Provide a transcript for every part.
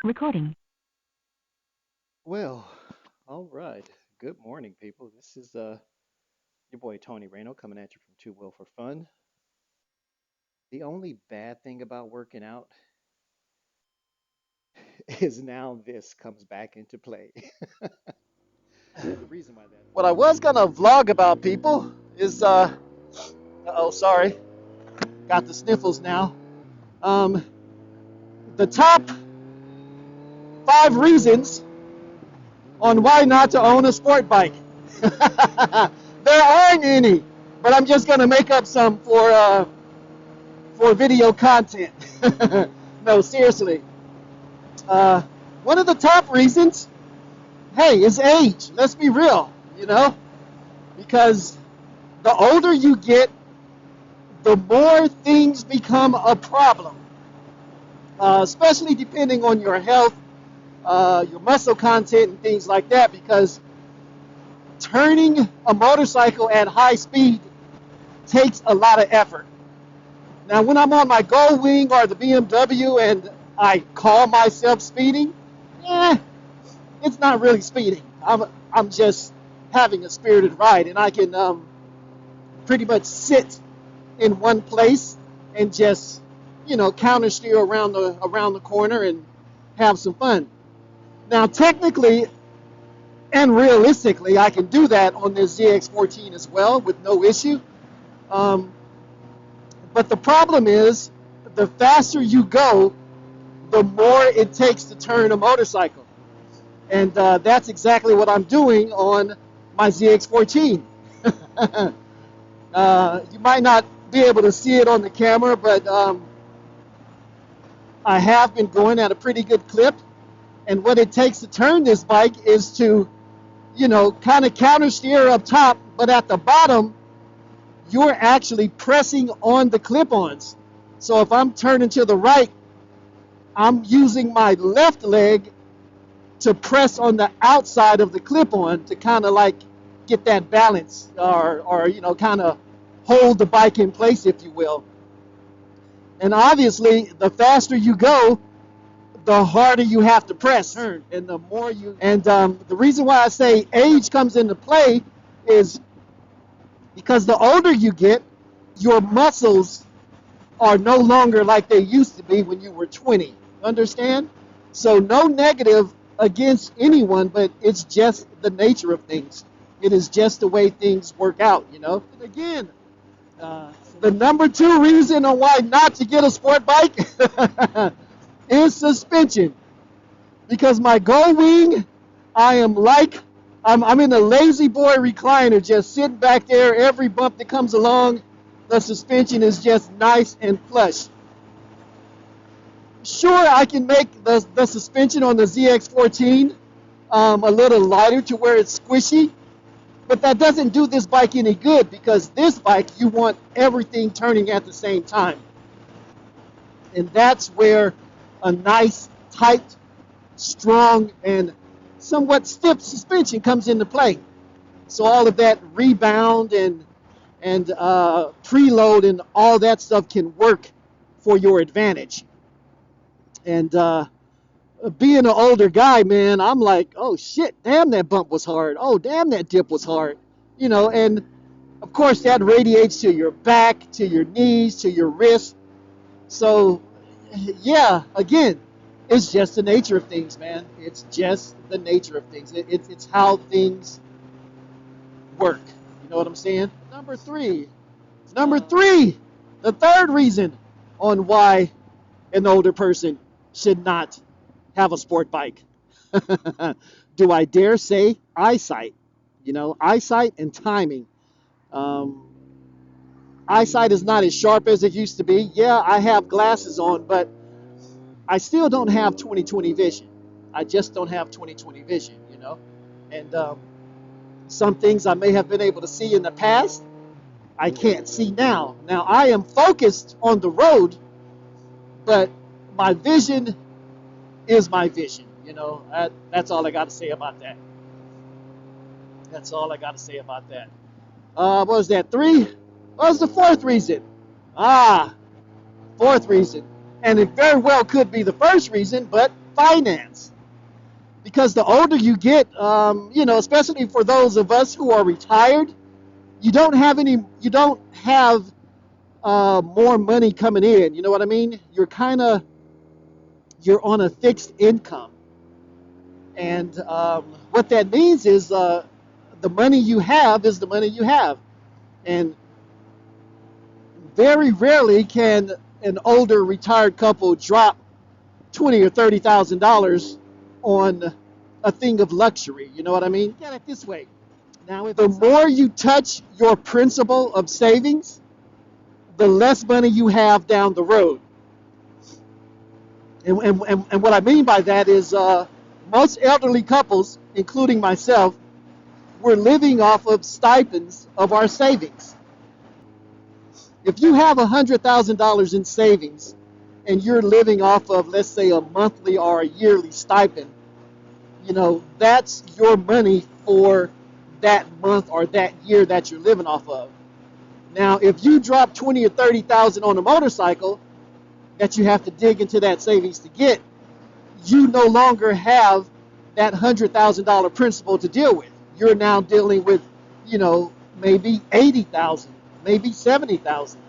recording. Well, all right. Good morning, people. This is your boy Tony Reno coming at you from Two Will for Fun. The only bad thing about working out is now this comes back into play. The reason why that. What I was gonna vlog about, people, is oh, sorry, got the sniffles now. Um, the top 5 reasons on why not to own a sport bike. There aren't any, but I'm just gonna make up some for video content. No, seriously. Uh, One of the top reasons, hey, is age. Let's be real, because the older you get, the more things become a problem, especially depending on your health, your muscle content, and things like that, because turning a motorcycle at high speed takes a lot of effort. Now, when I'm on my Gold Wing or the BMW and I call myself speeding, eh, it's not really speeding. I'm just having a spirited ride, and I can pretty much sit in one place and just counter steer around the corner and have some fun. Now, technically and realistically, I can do that on this ZX14 as well with no issue. Um, but the problem is, the faster you go, the more it takes to turn a motorcycle. And that's exactly what I'm doing on my ZX14. You might not be able to see it on the camera, but I have been going at a pretty good clip. And what it takes to turn this bike is to, kind of counter steer up top, but at the bottom, you're actually pressing on the clip-ons. So if I'm turning to the right, I'm using my left leg to press on the outside of the clip-on to kind of like get that balance, or kind of hold the bike in place, if you will. And obviously, the faster you go, the harder you have to press, and the more you. And the reason why I say age comes into play is because the older you get, your muscles are no longer like they used to be when you were 20. Understand? So no negative against anyone, but it's just the nature of things. It is just the way things work out, And again, the number 2 reason on why not to get a sport bike is suspension. Because my Gold Wing, I'm in a lazy boy recliner, just sitting back there. Every bump that comes along, the suspension is just nice and plush. Sure, I can make the suspension on the ZX14 a little lighter to where it's squishy, but that doesn't do this bike any good, because this bike, you want everything turning at the same time. And that's where a nice, tight, strong, and somewhat stiff suspension comes into play. So all of that rebound and preload and all that stuff can work for your advantage. And being an older guy, man, I'm like, oh shit, damn, that bump was hard. Oh, damn, that dip was hard. And of course that radiates to your back, to your knees, to your wrists. So yeah, again, it's just the nature of things, man. It's just the nature of things. It's how things work. You know what I'm saying? Number three, the third reason on why an older person should not have a sport bike. Do I dare say eyesight? Eyesight and timing. Um, Eyesight is not as sharp as it used to be. Yeah, I have glasses on, but I still don't have 20/20 vision. I just don't have 20/20 vision. And some things I may have been able to see in the past, I can't see now. Now, I am focused on the road, but my vision is my vision. That's all I got to say about that. That's all I got to say about that. What was that, 3? What was the fourth reason? Fourth reason. And it very well could be the first reason, but finance. Because the older you get, especially for those of us who are retired, you don't have more money coming in. You know what I mean? You're on a fixed income, and what that means is the money you have is the money you have, and very rarely can an older retired couple drop $20,000 or $30,000 on a thing of luxury. You know what I mean? Look at it this way. Now, if the more you touch your principle of savings, the less money you have down the road. And what I mean by that is most elderly couples, including myself, we're living off of stipends of our savings. If you have $100,000 in savings and you're living off of, let's say, a monthly or a yearly stipend, that's your money for that month or that year that you're living off of. Now, if you drop 20 or 30,000 on a motorcycle that you have to dig into that savings to get, you no longer have that $100,000 principal to deal with. You're now dealing with, maybe 80,000, maybe 70,000.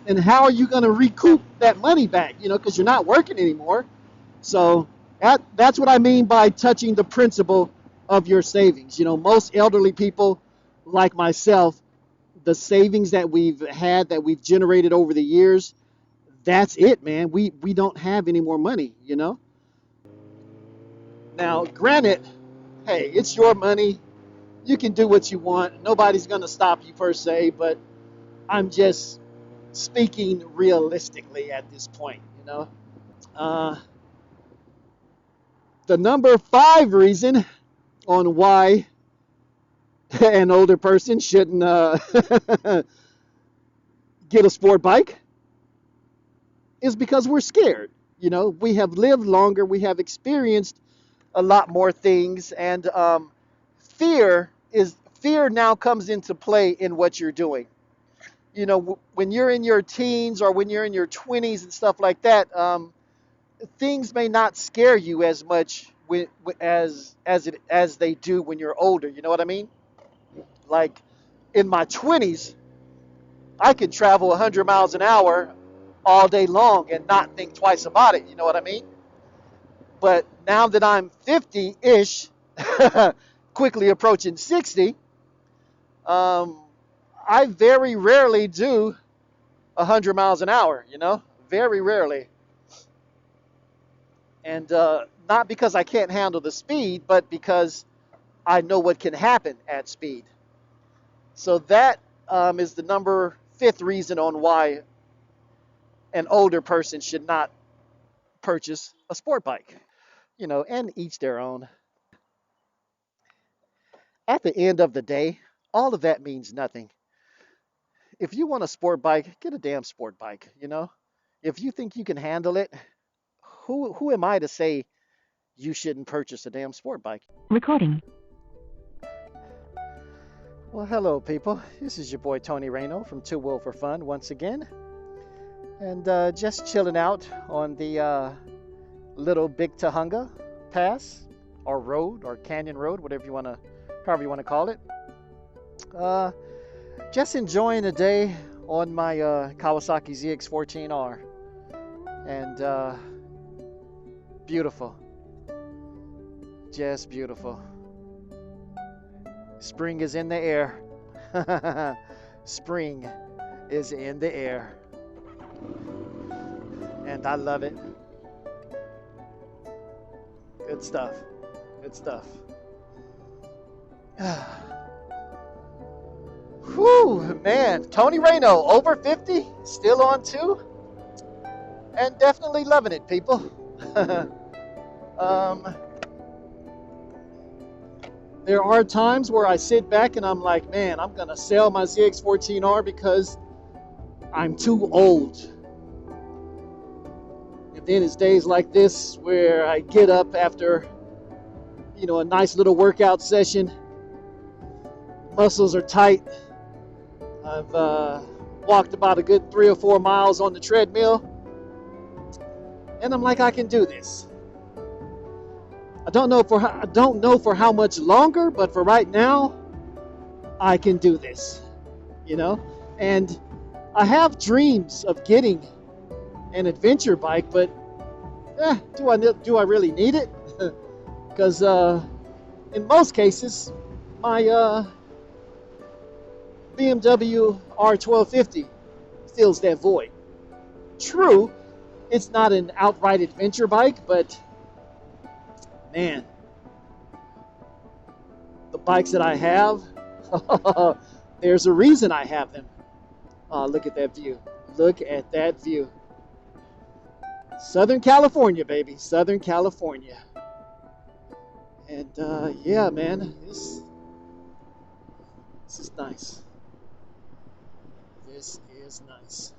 And how are you going to recoup that money back? Because you're not working anymore. So that's what I mean by touching the principle of your savings. Most elderly people like myself, the savings that we've had, that we've generated over the years, that's it, man. We don't have any more money. Now, granted, hey, it's your money. You can do what you want. Nobody's going to stop you per se, but I'm just speaking realistically at this point. The number 5 reason on why an older person shouldn't get a sport bike is because we're scared. We have lived longer, we have experienced a lot more things, and fear now comes into play in what you're doing. When you're in your teens or when you're in your 20s and stuff like that, things may not scare you as much as they do when you're older. You know what I mean? Like in my 20s, I could travel 100 miles an hour all day long and not think twice about it. You know what I mean? But now that I'm 50-ish, quickly approaching 60, I very rarely do 100 miles an hour, very rarely. And not because I can't handle the speed, but because I know what can happen at speed. So that is the number 5th reason on why an older person should not purchase a sport bike. And each their own. At the end of the day, all of that means nothing. If you want a sport bike, get a damn sport bike. If you think you can handle it, who am I to say you shouldn't purchase a damn sport bike? Recording. Well, hello, people. This is your boy Tony Rey-no from Two Wheel for Fun once again, and just chilling out on the Little Big Tahunga Pass, or road, or canyon road, however you want to call it. Just enjoying the day on my Kawasaki ZX14R, and beautiful, just beautiful. Spring is in the air. Spring is in the air, and I love it. Good stuff. Good stuff. Whew, man. Tony Rey-no, over 50, still on 2, and definitely loving it, people. There are times where I sit back and I'm like, man, I'm going to sell my ZX14R because I'm too old. And then it's days like this where I get up after, a nice little workout session. Muscles are tight. I've walked about a good 3 or 4 miles on the treadmill. And I'm like, I can do this. I don't know for how much longer, but for right now, I can do this, you know. And I have dreams of getting an adventure bike, but do I really need it? Because in most cases, my BMW R1250 fills that void. True, it's not an outright adventure bike, but man, the bikes that I have, there's a reason I have them. Look at that view. Look at that view. Southern California, baby. Southern California. And yeah, man, this is nice. This is nice.